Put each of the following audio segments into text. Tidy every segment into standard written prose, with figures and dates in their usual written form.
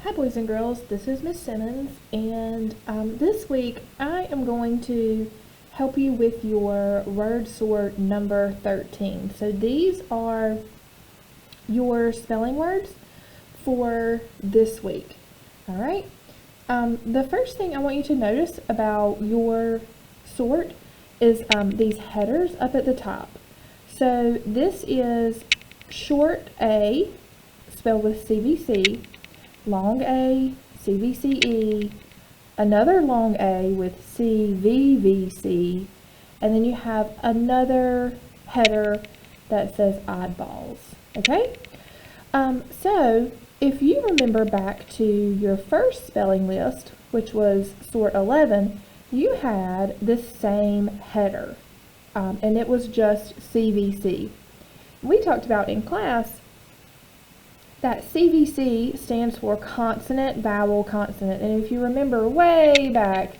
Hi boys and girls, this is Miss Simmons, and this week I am going to help you with your word sort number 13. So these are your spelling words for this week. Alright, the first thing I want you to notice about your sort is these headers up at the top. So this is short A, spelled with CVC, long A, CVCE, another long A with CVVC, and then you have another header that says oddballs, okay? So if you remember back to your first spelling list, which was sort 11, you had this same header, and it was just CVC. We talked about in class that CVC stands for consonant, vowel, consonant. And if you remember way back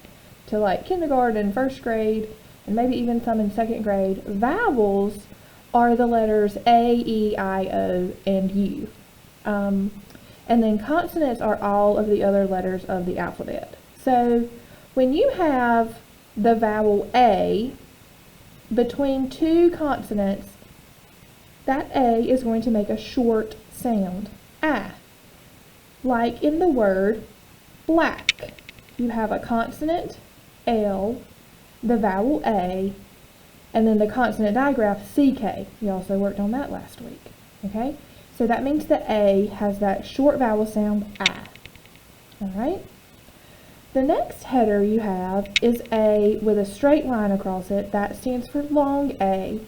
to like kindergarten, first grade, and maybe even some in second grade, vowels are the letters A, E, I, O, and U. And then consonants are all of the other letters of the alphabet. So when you have the vowel A between two consonants, that A is going to make a short sound, ah, like in the word black. You have a consonant, L, the vowel A, and then the consonant digraph, CK. You also worked on that last week, okay? So that means the A has that short vowel sound, ah, all right? The next header you have is A with a straight line across it. That stands for long A.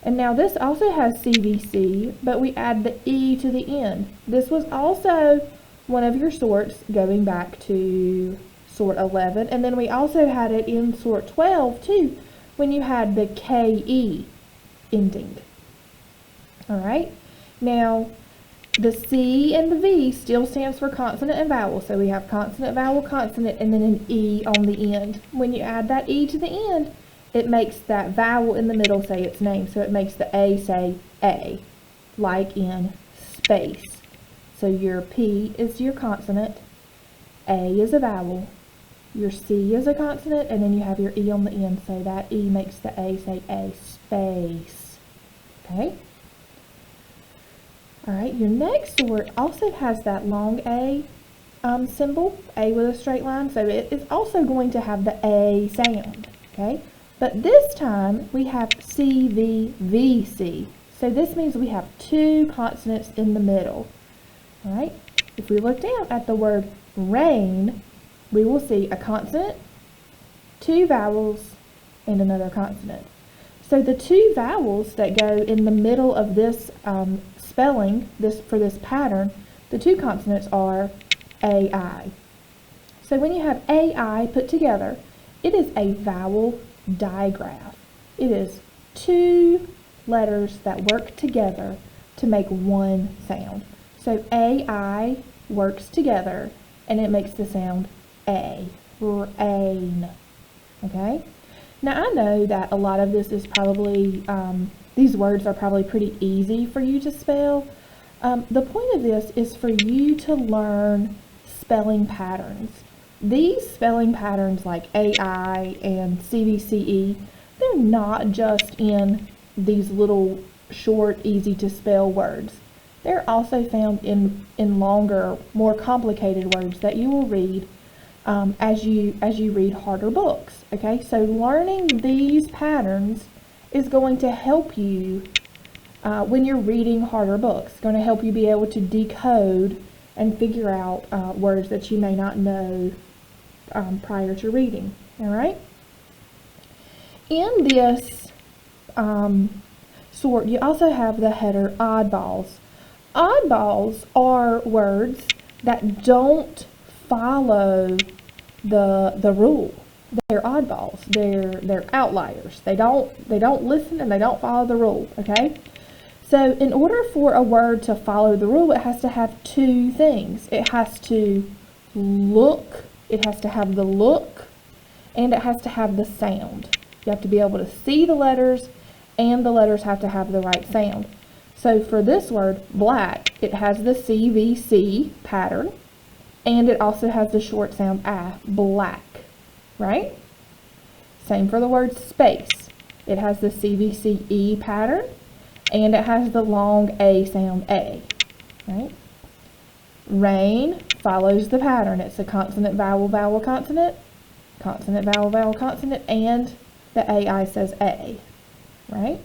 And now this also has CVC, but we add the E to the end. This was also one of your sorts going back to sort 11. And then we also had it in sort 12 too, when you had the KE ending. Alright, now the C and the V still stands for consonant and vowel. So we have consonant, vowel, consonant, and then an E on the end. When you add that E to the end, it makes that vowel in the middle say its name. So it makes the A say A, like in space. So your P is your consonant, A is a vowel, your C is a consonant, and then you have your E on the end. So that E makes the A say A, space. Okay? Alright, your next sort also has that long A symbol, A with a straight line. So it is also going to have the A sound. Okay? But this time we have CVVC. So this means we have two consonants in the middle. Alright? If we look down at the word rain, we will see a consonant, two vowels, and another consonant. So the two vowels that go in the middle of this spelling, for this pattern, the two consonants are AI. So when you have AI put together, it is a vowel digraph. It is two letters that work together to make one sound. So AI works together and it makes the sound A, rain. Okay? Now I know that a lot of this is probably, these words are probably pretty easy for you to spell. The point of this is for you to learn spelling patterns. These spelling patterns like AI and CVCE, they're not just in these little short, easy to spell words. They're also found in longer, more complicated words that you will read as you read harder books. Okay, so learning these patterns is going to help you when you're reading harder books. It's going to help you be able to decode and figure out words that you may not know prior to reading. All right. In this sort, you also have the header oddballs. Oddballs are words that don't follow the rule. They're oddballs. They're outliers. They don't listen and they don't follow the rule. Okay. So in order for a word to follow the rule, it has to have two things. It has to look. It has to have the look, and it has to have the sound. You have to be able to see the letters, and the letters have to have the right sound. So for this word, black, it has the CVC pattern. and it also has the short sound ah, black, right? Same for the word space. It has the CVCE pattern, and it has the long A sound A, right? Rain follows the pattern. It's a consonant, vowel, vowel, consonant, consonant, vowel, vowel, consonant, and the AI says A, right?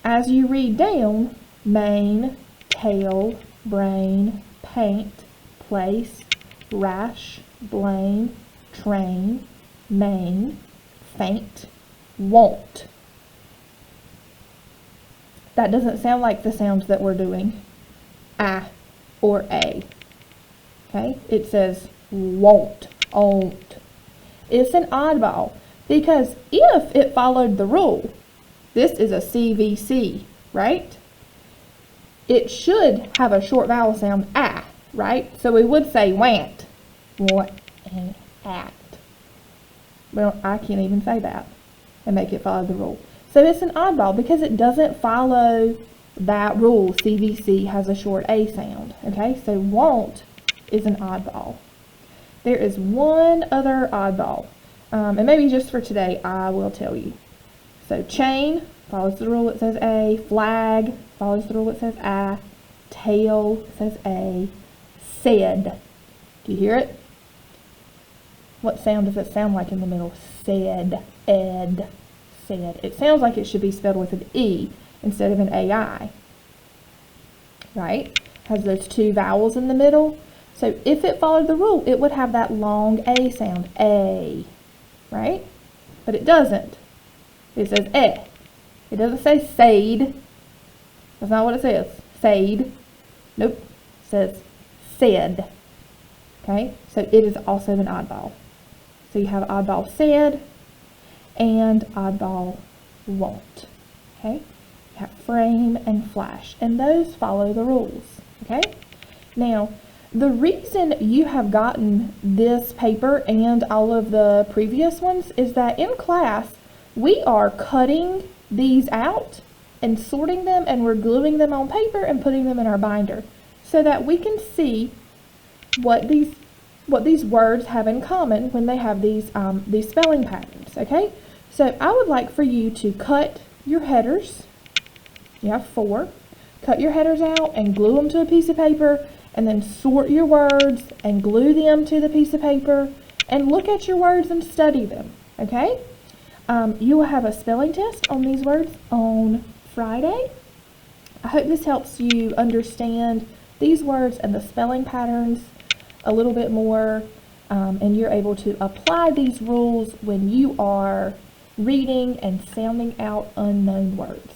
As you read down, mane, tail, brain, paint, place, rash, blame, train, main, faint, won't. That doesn't sound like the sounds that we're doing, ah or a. Okay, it says won't, own't. It's an oddball because if it followed the rule, this is a CVC, right? It should have a short vowel sound ah, right? So we would say want, and act. Well, I can't even say that and make it follow the rule. So it's an oddball because it doesn't follow that rule. CVC has a short A sound, okay? So won't is an oddball. There is one other oddball, and maybe just for today, I will tell you. So chain follows the rule, it says A. Flag follows the rule, it says I. Tail says A. Said. Do you hear it? What sound does it sound like in the middle? Said, ed, said. It sounds like it should be spelled with an E instead of an AI, right? Has those two vowels in the middle. So if it followed the rule, it would have that long A sound, A, right? But it doesn't. It says eh. It doesn't say said. That's not what it says. Said. Nope. It says said. Okay? So it is also an oddball. So you have oddball said and oddball won't. Okay? You have frame and flash. And those follow the rules. Okay? Now, the reason you have gotten this paper and all of the previous ones is that in class, we are cutting these out and sorting them, and we're gluing them on paper and putting them in our binder so that we can see what these words have in common when they have these spelling patterns, okay? So I would like for you to cut your headers. You have 4. Cut your headers out and glue them to a piece of paper, and then sort your words and glue them to the piece of paper and look at your words and study them, okay? You will have a spelling test on these words on Friday. I hope this helps you understand these words and the spelling patterns a little bit more, and you're able to apply these rules when you are reading and sounding out unknown words.